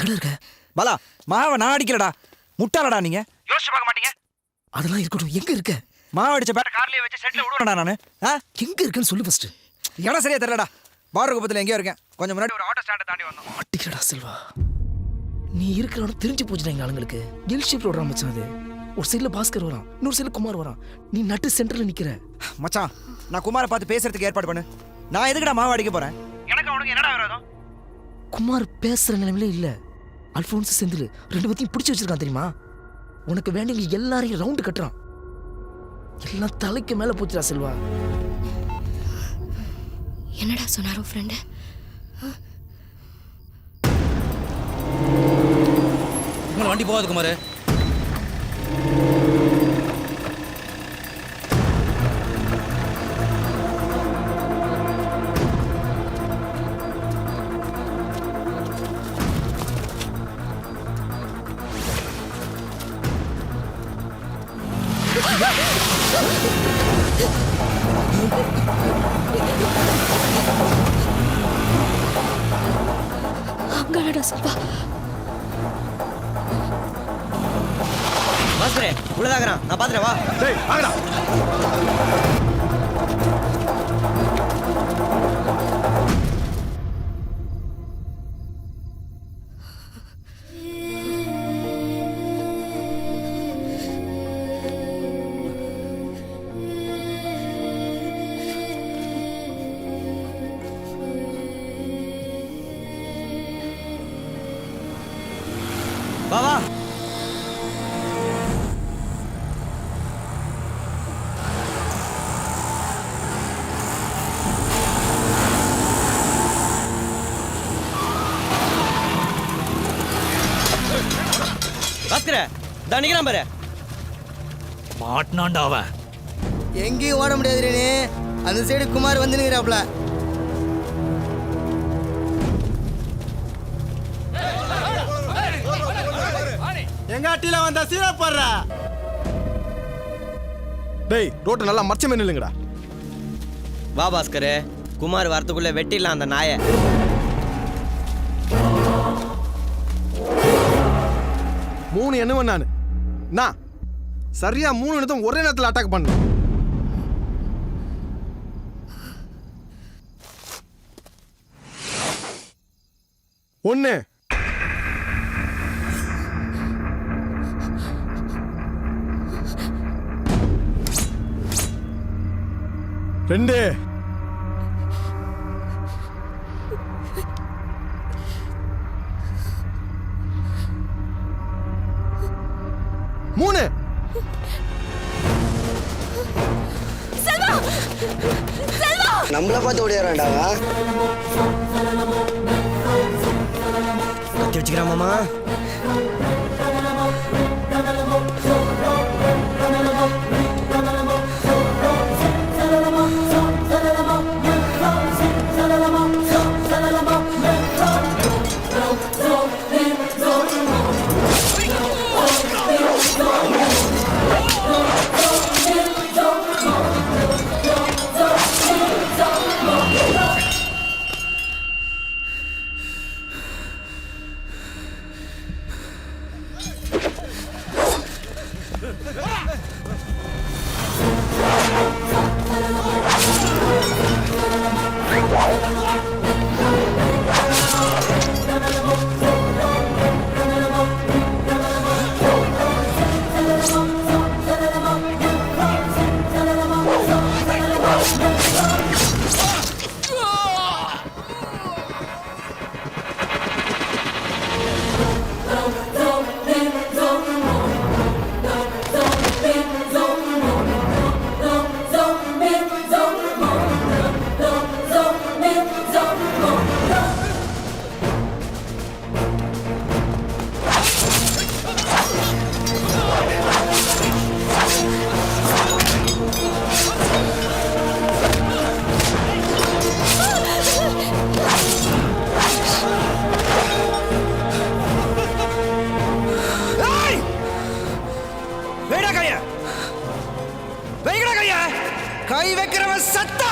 எங்கடா இருக்க? பாலா, மாவை நான் அடிக்கலடா. முட்டாளடா நீங்க. யோசிச்சு பார்க்க மாட்டீங்க. அதெல்லாம் இருக்கட்டும், எங்க இருக்க? மாவு அடிச்ச பேட்டை கார்லயே வச்சு செட்ல விடுவேன்டா நானு. எங்க இருக்குன்னு சொல்லு ஃபர்ஸ்ட். இடம் சரியா தெரியலடா. பார்டர் குப்பத்துல எங்கேயோ இருக்கேன். கொஞ்சம் முன்னாடி ஒரு ஆட்டோ ஸ்டாண்டை தாண்டி வந்தோம். அட்டிக்கடா செல்வா, நீ இருக்கிற இடம் தெரிஞ்சு போச்சுடா எங்க ஆளுங்களுக்கு. எல் ஷேப் ரோடு மச்சான் அது. ஒரு சைடுல பாஸ்கர் வரான், இன்னொரு சைடுல குமார் வரான். நீ நட்டு சென்டர்ல நிக்கிற. மச்சான், நான் குமாரை பார்த்து பேசுறதுக்கு ஏற்பாடு பண்ணு. நான் எதுக்குடா மாவு அடிக்க போறேன்? எனக்கு அவனுக்கு என்னடா விரோதம்? குமார் பேசுற நிலைமையில இல்ல. அல்போன்ஸ் செந்தில் ரெண்டு பேத்தையும் பிடிச்சு வச்சிருக்கான் தெரியுமா? உனக்கு வேண்டிய எல்லாரையும் ரவுண்டு கட்டுறான். எல்லாம் தலைக்கு மேல போச்சுடா செல்வா. என்னடா சொன்னாரோ ஃப்ரெண்டு? உங்களை வண்டி போகாது குமார். அங்கடா செல்வா. மாஸ்டரே உள்ளதாகறான், நான் பாத்துறேன். வா. டேய் வாங்கடா. வா வா. பாஸ்கர தான் நிக்கிறான் பாரு. மாட்டினான்டா அவன். எங்கேயும் ஓட முடியாது ரேணி. அந்த சைடு குமார் வந்து நிக்கிறாப்ல. எங்க அட்டில வந்தா சீரா போடுறா. டேய் ரோட்ட நல்லா மச்சமே நில்லுங்கடா. வா பாஸ்கர், குமார் வரத்துக்குள்ள வெட்டிடலாம் அந்த நாயை. மூணு என்ன நானு நான் சரியா 3 நிமிஷம் ஒரே நேரத்தில் அட்டாக் பண்ண. ஒன்னு 2 3 நம்மள பார்த்து ஓடிறான்டாவா. கத்தி வச்சுக்கிறான் மாமா. கை வைக்கிறவன் சத்தா.